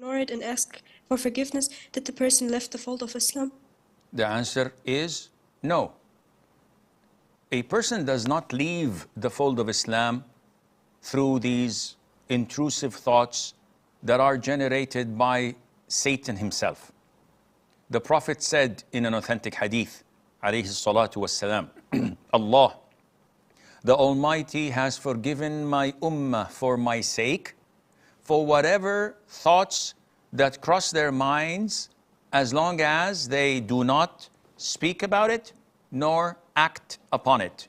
ignore it and ask for forgiveness, did the person left the fold of Islam? The answer is no. A person does not leave the fold of Islam through these intrusive thoughts that are generated by Satan himself. The Prophet said in an authentic hadith, alayhi salatu wassalam, Allah, the Almighty has forgiven my ummah for my sake, for whatever thoughts that cross their minds, as long as they do not speak about it nor act upon it.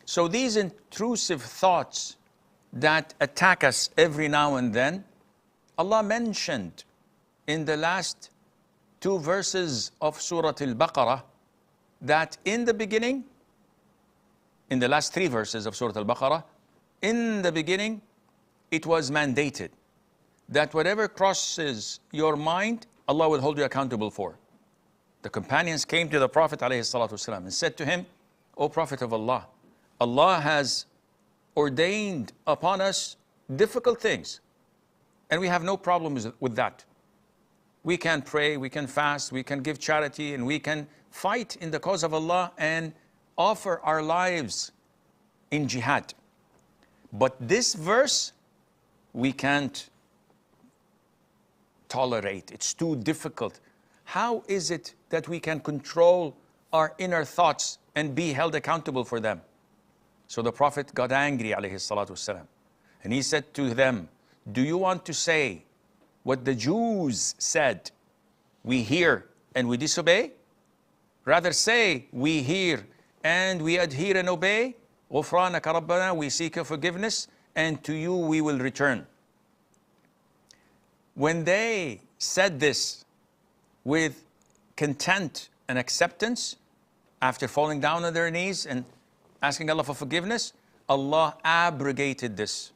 So these intrusive thoughts that attack us every now and then, Allah mentioned in the last 2 verses of Surah Al-Baqarah that in the beginning, in the last 3 verses of Surah Al-Baqarah, in the beginning, it was mandated that whatever crosses your mind, Allah will hold you accountable for. The companions came to the Prophet ﷺ and said to him, O Prophet of Allah, Allah has ordained upon us difficult things, and we have no problems with that. We can pray, we can fast, we can give charity, and we can fight in the cause of Allah and offer our lives in jihad. But this verse, we can't tolerate. It's too difficult. How is it that we can control our inner thoughts and be held accountable for them? So the Prophet got angry, alayhi salatu wasalam, and he said to them, do you want to say what the Jews said, we hear and we disobey? Rather say, we hear and we adhere and obey. غُفْرَانَكَ رَبَّنَا, we seek your forgiveness, and to you we will return. When they said this with content and acceptance, after falling down on their knees and asking Allah for forgiveness, Allah abrogated this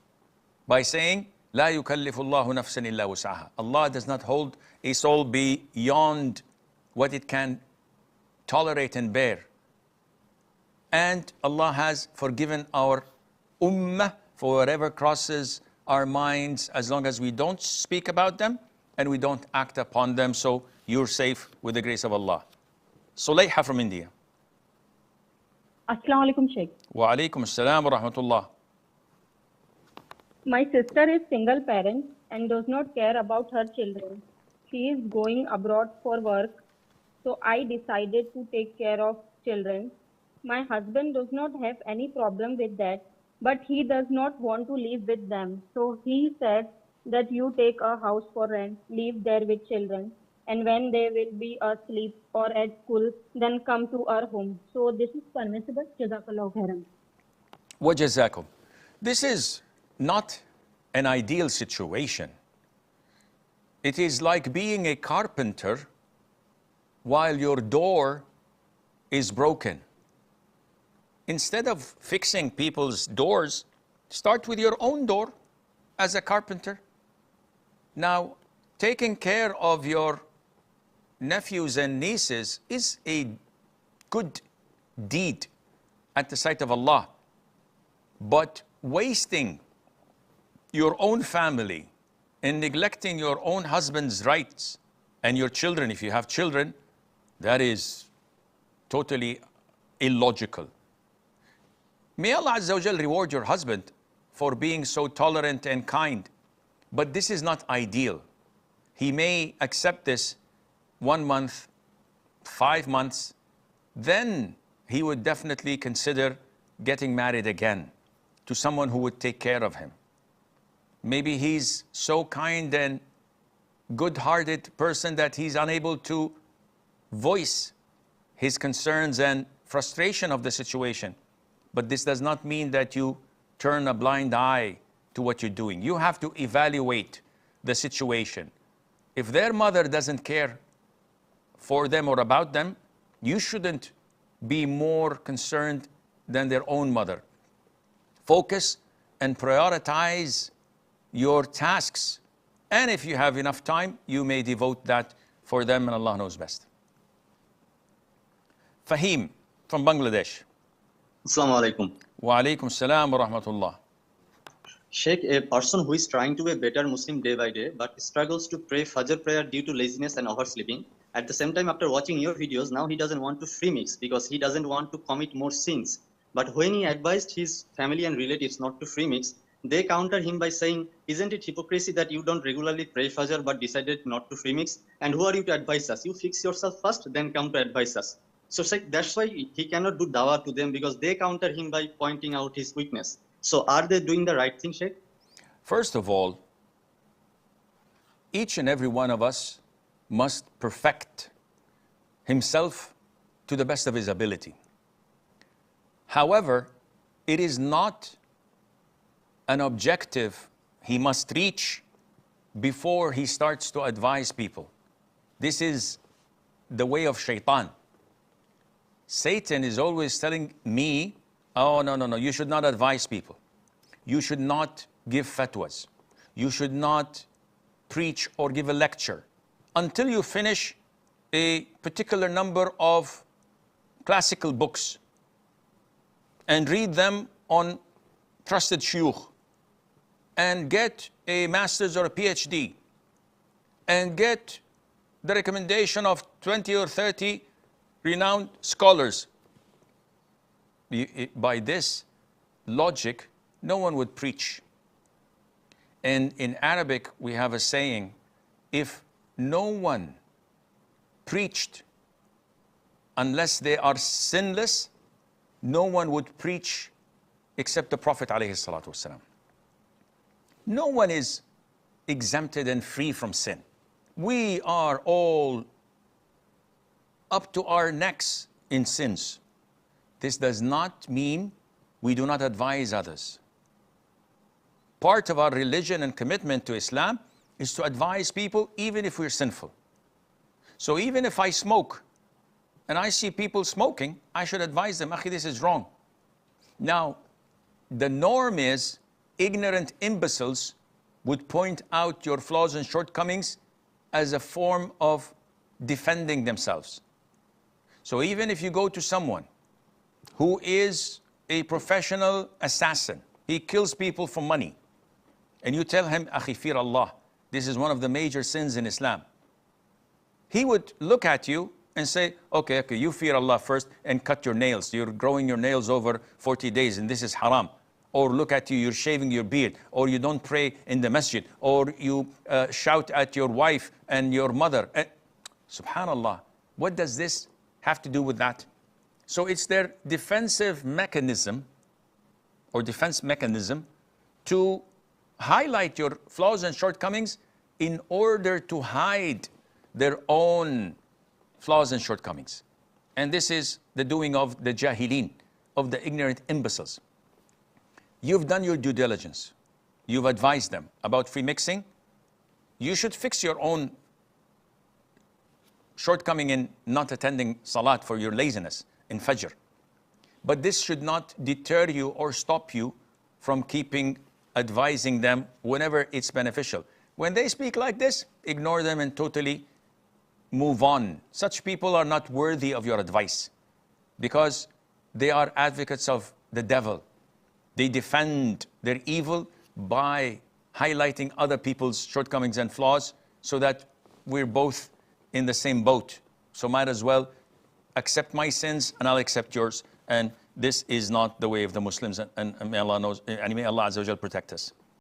by saying, لا يكلف الله نفسا إلا وسعها. Allah does not hold a soul beyond what it can tolerate and bear. And Allah has forgiven our ummah for whatever crosses our minds, as long as we don't speak about them and we don't act upon them. So you're safe with the grace of Allah. Sulayha from India. Assalamu alaikum, Sheikh. Wa alaikum assalam wa rahmatullah. My sister is single parent and does not care about her children. She is going abroad for work, so I decided to take care of children. My husband does not have any problem with that, but he does not want to live with them. So he said that you take a house for rent, live there with children, and when they will be asleep or at school, then come to our home. So this is permissible. Jazakallahu khairan. Wa jazakum. This is not an ideal situation. It is like being a carpenter while your door is broken. Instead of fixing people's doors, start with your own door as a carpenter. Now, taking care of your nephews and nieces is a good deed at the sight of Allah. But wasting your own family and neglecting your own husband's rights and your children, if you have children, that is totally illogical. May Allah Azza wa Jal reward your husband for being so tolerant and kind, but this is not ideal. He may accept this 1 month, 5 months, then he would definitely consider getting married again to someone who would take care of him. Maybe he's so kind and good-hearted person that he's unable to voice his concerns and frustration of the situation. But this does not mean that you turn a blind eye to what you're doing. You have to evaluate the situation. If their mother doesn't care for them or about them, you shouldn't be more concerned than their own mother. Focus and prioritize your tasks. And if you have enough time, you may devote that for them, and Allah knows best. Fahim from Bangladesh. Assalamu alaikum. Wa alaikum salam wa rahmatullah. Sheikh, a person who is trying to be a better Muslim day by day, but struggles to pray Fajr prayer due to laziness and oversleeping. At the same time, after watching your videos, now he doesn't want to free mix because he doesn't want to commit more sins. But when he advised his family and relatives not to free mix, they counter him by saying, isn't it hypocrisy that you don't regularly pray Fajr but decided not to free mix? And who are you to advise us? You fix yourself first, then come to advise us. So Sheikh, that's why he cannot do dawah to them because they counter him by pointing out his weakness. So are they doing the right thing, Sheikh? First of all, each and every one of us must perfect himself to the best of his ability. However, it is not an objective he must reach before he starts to advise people. This is the way of shaitan. Satan is always telling me, oh, no, you should not advise people. You should not give fatwas. You should not preach or give a lecture until you finish a particular number of classical books and read them on trusted shuyukh and get a master's or a PhD and get the recommendation of 20 or 30 renowned scholars. By this logic, no one would preach. And in Arabic, we have a saying, if no one preached unless they are sinless, no one would preach except the Prophet ﷺ. No one is exempted and free from sin. We are all up to our necks in sins. This does not mean we do not advise others. Part of our religion and commitment to Islam is to advise people even if we're sinful. So even if I smoke and I see people smoking, I should advise them, Akhi, this is wrong. Now, the norm is ignorant imbeciles would point out your flaws and shortcomings as a form of defending themselves. So even if you go to someone who is a professional assassin, he kills people for money, and you tell him, Akhi, fear Allah, this is one of the major sins in Islam, he would look at you and say, okay, you fear Allah first and cut your nails. You're growing your nails over 40 days and this is haram. Or look at you, you're shaving your beard, or you don't pray in the masjid, or you shout at your wife and your mother. Subhanallah, what does this have to do with that? So it's their defensive mechanism or defense mechanism to highlight your flaws and shortcomings in order to hide their own flaws and shortcomings. And this is the doing of the jahilin, of the ignorant imbeciles. You've done your due diligence. You've advised them about free mixing. You should fix your own shortcoming in not attending salat for your laziness in Fajr. But this should not deter you or stop you from advising them whenever it's beneficial. When they speak like this, ignore them and totally move on. Such people are not worthy of your advice because they are advocates of the devil. They defend their evil by highlighting other people's shortcomings and flaws so that we're both in the same boat. So might as well accept my sins and I'll accept yours. And this is not the way of the Muslims, and may Allah knows, and may Allah Azza wa Jal protect us.